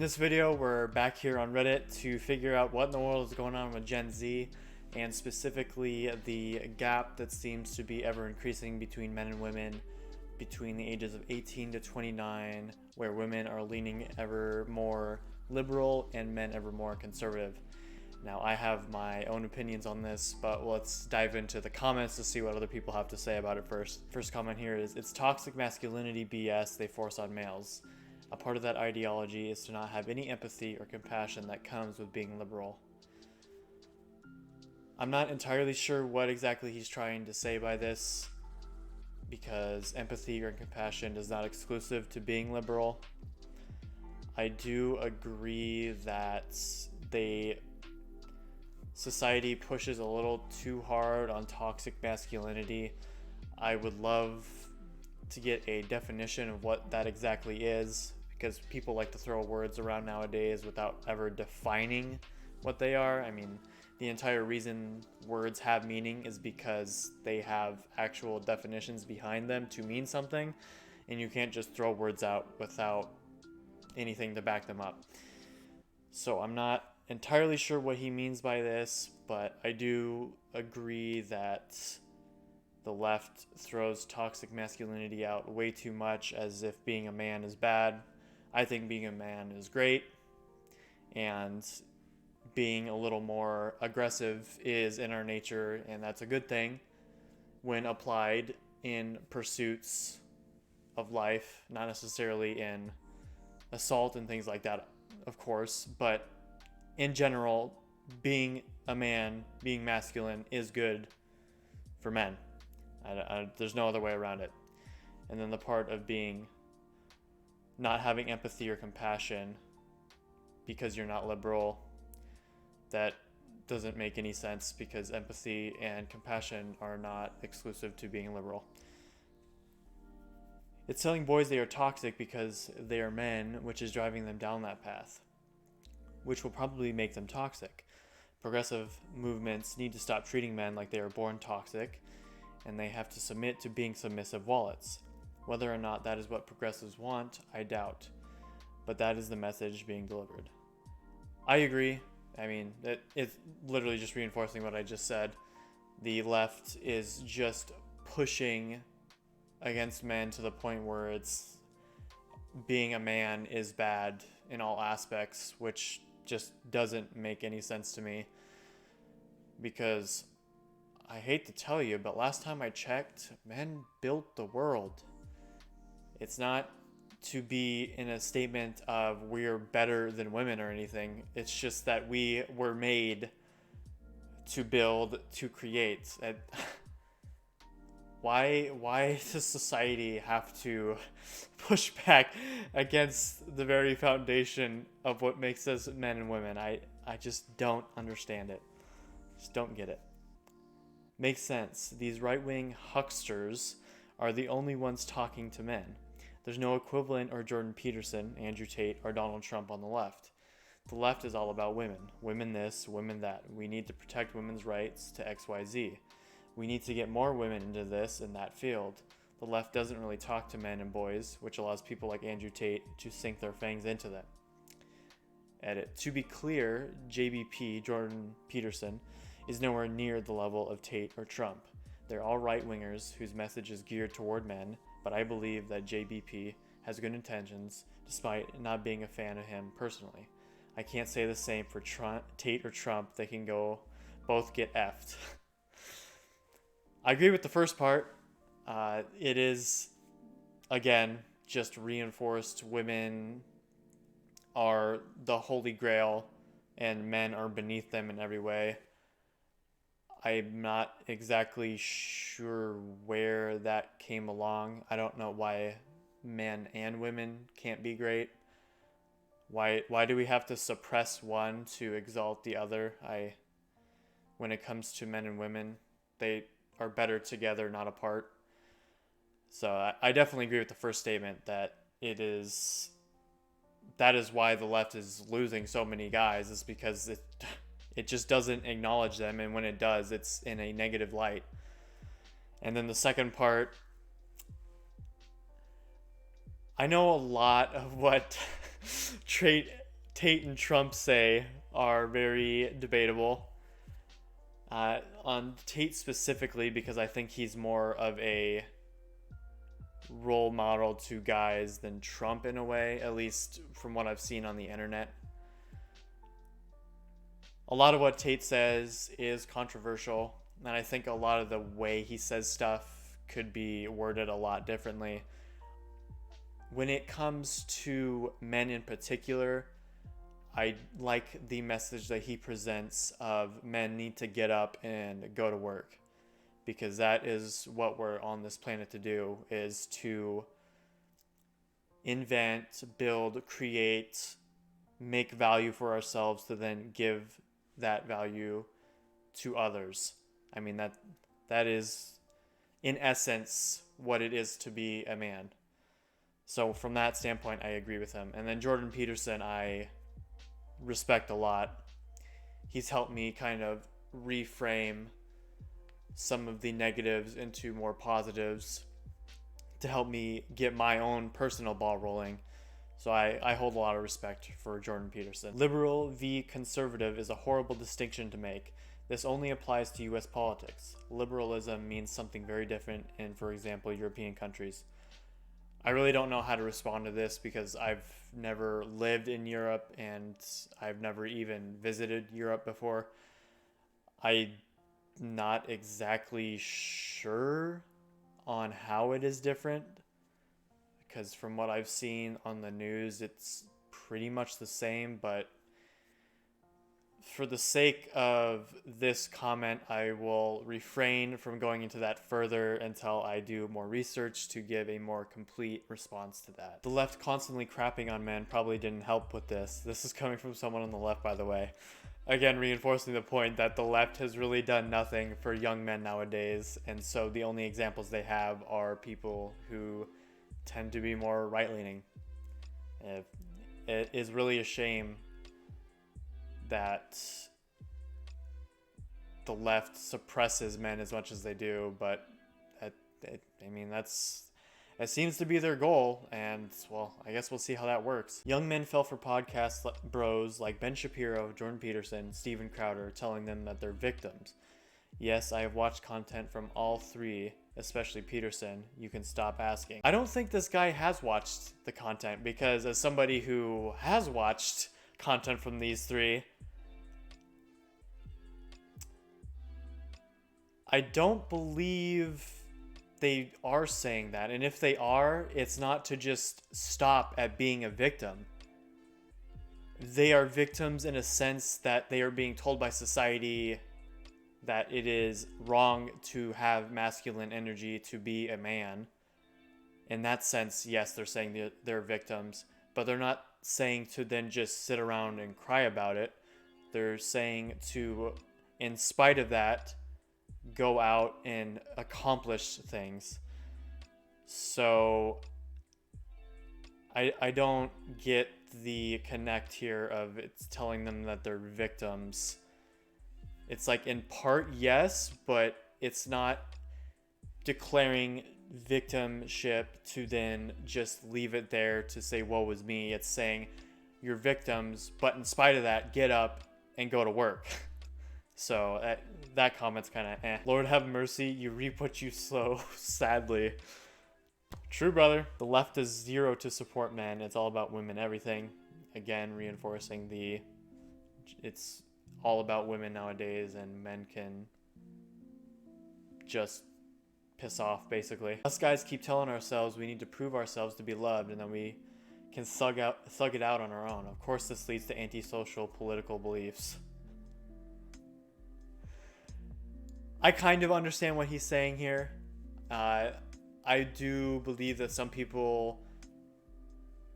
this video, we're back here on Reddit to figure out what in the world is going on with Gen Z, and specifically the gap that seems to be ever increasing between men and women between the ages of 18 to 29, where women are leaning ever more liberal and men ever more conservative. Now, I have my own opinions on this, but let's dive into the comments to see what other people have to say about it first. First comment here is, it's toxic masculinity BS they force on males. A part of that ideology is to not have any empathy or compassion that comes with being liberal. I'm not entirely sure what exactly he's trying to say by this, because empathy or compassion is not exclusive to being liberal. I do agree that society pushes a little too hard on toxic masculinity. I would love to get a definition of what that exactly is, because people like to throw words around nowadays without ever defining what they are. I mean, the entire reason words have meaning is because they have actual definitions behind them to mean something, and you can't just throw words out without anything to back them up. So I'm not entirely sure what he means by this, but I do agree that the left throws toxic masculinity out way too much, as if being a man is bad. I think being a man is great, and being a little more aggressive is in our nature, and that's a good thing when applied in pursuits of life, not necessarily in assault and things like that, of course, but in general, being a man, being masculine is good for men. There's no other way around it. And then the part of being not having empathy or compassion because you're not liberal, that doesn't make any sense, because empathy and compassion are not exclusive to being liberal. It's telling boys they are toxic because they are men, which is driving them down that path, which will probably make them toxic. Progressive movements need to stop treating men like they are born toxic, and they have to submit to being submissive wallets. Whether or not that is what progressives want, I doubt, but that is the message being delivered. I agree. I mean, it's literally just reinforcing what I just said. The left is just pushing against men to the point where it's being a man is bad in all aspects, which just doesn't make any sense to me, because I hate to tell you, but last time I checked, men built the world. It's not to be in a statement of we're better than women or anything. It's just that we were made to build, to create. Why does society have to push back against the very foundation of what makes us men and women? I just don't understand it. Just don't get it. Makes sense. These right-wing hucksters are the only ones talking to men. There's no equivalent or Jordan Peterson, Andrew Tate, or Donald Trump on the left. The left is all about women. Women this, women that. We need to protect women's rights to XYZ. We need to get more women into this and that field. The left doesn't really talk to men and boys, which allows people like Andrew Tate to sink their fangs into them. Edit. To be clear, JBP, Jordan Peterson, is nowhere near the level of Tate or Trump. They're all right-wingers whose message is geared toward men, but I believe that JBP has good intentions despite not being a fan of him personally. I can't say the same for Tate or Trump. They can go both get effed. I agree with the first part. It is, again, just reinforced women are the holy grail and men are beneath them in every way. I'm not exactly sure where that came along. I don't know why men and women can't be great. Why do we have to suppress one to exalt the other? When it comes to men and women, they are better together, not apart. So I definitely agree with the first statement that that is why the left is losing so many guys, is because it just doesn't acknowledge them, and when it does, it's in a negative light. And then the second part, I know a lot of what Tate and Trump say are very debatable. On Tate specifically, because I think he's more of a role model to guys than Trump in a way, at least from what I've seen on the internet. A lot of what Tate says is controversial, and I think a lot of the way he says stuff could be worded a lot differently. When it comes to men in particular, I like the message that he presents of men need to get up and go to work, because that is what we're on this planet to do, is to invent, build, create, make value for ourselves to then give that value to others. I mean, that is in essence what it is to be a man. So from that standpoint, I agree with him. And then Jordan Peterson, I respect a lot. He's helped me kind of reframe some of the negatives into more positives to help me get my own personal ball rolling. So I hold a lot of respect for Jordan Peterson. Liberal v. conservative is a horrible distinction to make. This only applies to US politics. Liberalism means something very different in, for example, European countries. I really don't know how to respond to this because I've never lived in Europe and I've never even visited Europe before. I'm not exactly sure on how it is different, because from what I've seen on the news, it's pretty much the same, but for the sake of this comment, I will refrain from going into that further until I do more research to give a more complete response to that. The left constantly crapping on men probably didn't help with this. This is coming from someone on the left, by the way. Again, reinforcing the point that the left has really done nothing for young men nowadays, and so the only examples they have are people who tend to be more right-leaning. It is really a shame that the left suppresses men as much as they do, but I mean, that seems to be their goal, and well, I guess we'll see how that works. Young men fell for podcast bros like Ben Shapiro, Jordan Peterson, Steven Crowder, telling them that they're victims. Yes, I have watched content from all three, especially Peterson. You can stop asking. I don't think this guy has watched the content, because as somebody who has watched content from these three, I don't believe they are saying that. And if they are, it's not to just stop at being a victim. They are victims in a sense that they are being told by society that it is wrong to have masculine energy, to be a man. In that sense, yes, they're saying they're victims, but they're not saying to then just sit around and cry about it. They're saying to, in spite of that, go out and accomplish things. So I don't get the connect here of it's telling them that they're victims. It's like in part yes, but it's not declaring victimship to then just leave it there to say woe was me. It's saying you're victims, but in spite of that, get up and go to work. So that comment's kind of eh. Lord have mercy, you reap what you sow, sadly. True, brother. The left is zero to support men. It's all about women, everything. Again, reinforcing it's all about women nowadays, and men can just piss off, basically. Us guys keep telling ourselves we need to prove ourselves to be loved, and then we can thug it out on our own. Of course, this leads to antisocial political beliefs. I kind of understand what he's saying here. I do believe that some people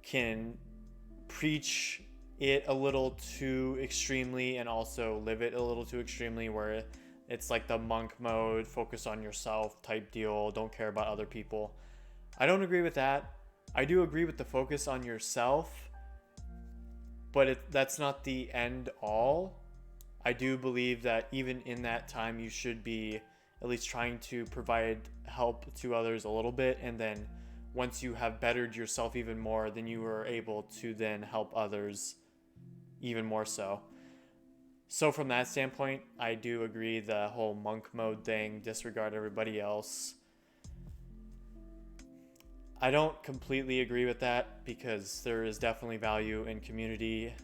can preach it a little too extremely and also live it a little too extremely, where it's like the monk mode, focus on yourself type deal, don't care about other people. I don't agree with that. I do agree with the focus on yourself, but that's not the end all. I do believe that even in that time, you should be at least trying to provide help to others a little bit. And then once you have bettered yourself even more, then you are able to then help others even more so. So from that standpoint, I do agree the whole monk mode thing, disregard everybody else. I don't completely agree with that because there is definitely value in community,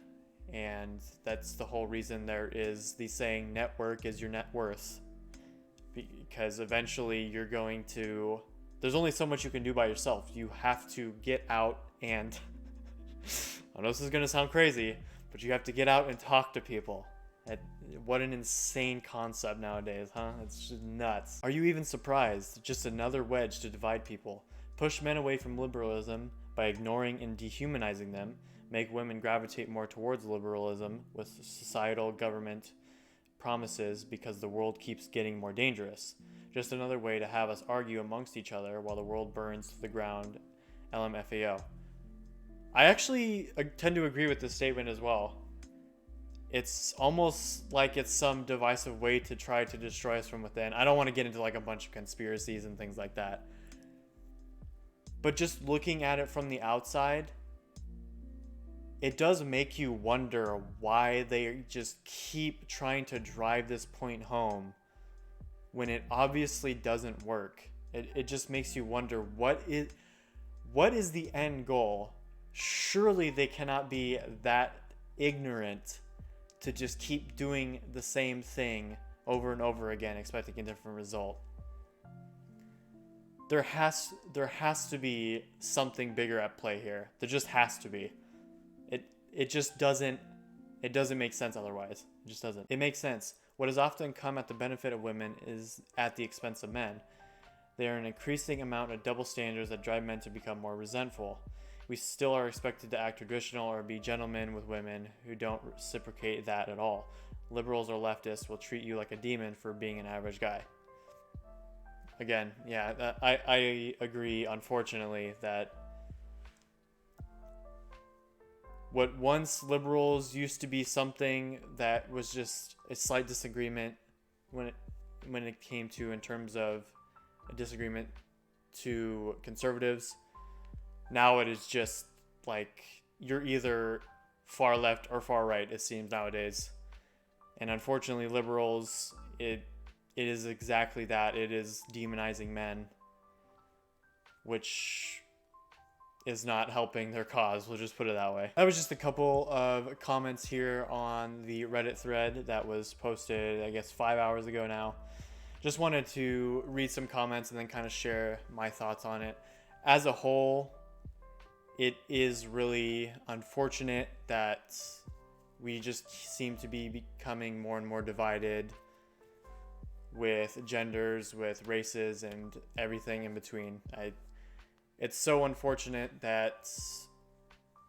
and that's the whole reason there is the saying network is your net worth, because eventually you're going to, there's only so much you can do by yourself. You have to get out and I know this is going to sound crazy, but you have to get out and talk to people. What an insane concept nowadays, huh? It's just nuts. Are you even surprised? Just another wedge to divide people. Push men away from liberalism by ignoring and dehumanizing them. Make women gravitate more towards liberalism with societal government promises because the world keeps getting more dangerous. Just another way to have us argue amongst each other while the world burns to the ground. LMFAO. I actually tend to agree with this statement as well. It's almost like it's some divisive way to try to destroy us from within. I don't want to get into like a bunch of conspiracies and things like that. But just looking at it from the outside, it does make you wonder why they just keep trying to drive this point home when it obviously doesn't work. It just makes you wonder, what is the end goal? Surely they cannot be that ignorant to just keep doing the same thing over and over again, expecting a different result. There has to be something bigger at play here. There just has to be. It just doesn't make sense otherwise. It just doesn't. It makes sense. What has often come at the benefit of women is at the expense of men. There are an increasing amount of double standards that drive men to become more resentful. We still are expected to act traditional or be gentlemen with women who don't reciprocate that at all. Liberals or leftists will treat you like a demon for being an average guy. Again, yeah, I agree, unfortunately, that what once liberals used to be something that was just a slight disagreement when it came to, in terms of a disagreement to conservatives, now it is just like you're either far left or far right, it seems nowadays. And unfortunately, liberals, it is exactly that. It is demonizing men, which is not helping their cause. We'll just put it that way. That was just a couple of comments here on the Reddit thread that was posted, I guess, 5 hours ago now. Just wanted to read some comments and then kind of share my thoughts on it. As a whole, it is really unfortunate that we just seem to be becoming more and more divided with genders, with races, and everything in between. It's so unfortunate that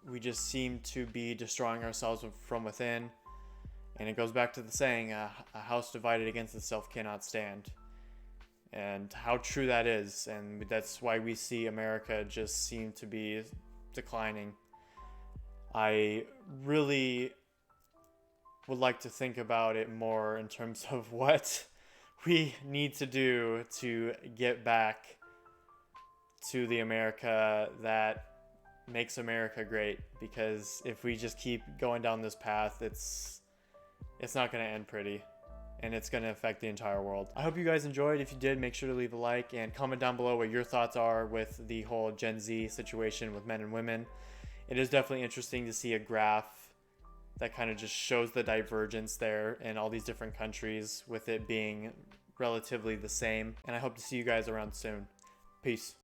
we just seem to be destroying ourselves from within. And it goes back to the saying, a house divided against itself cannot stand. And how true that is. And that's why we see America just seem to be declining. I really would like to think about it more in terms of what we need to do to get back to the America that makes America great. Because if we just keep going down this path, it's not going to end pretty, and it's going to affect the entire world. I hope you guys enjoyed. If you did, make sure to leave a like and comment down below what your thoughts are with the whole Gen Z situation with men and women. It is definitely interesting to see a graph that kind of just shows the divergence there in all these different countries, with it being relatively the same. And I hope to see you guys around soon. Peace.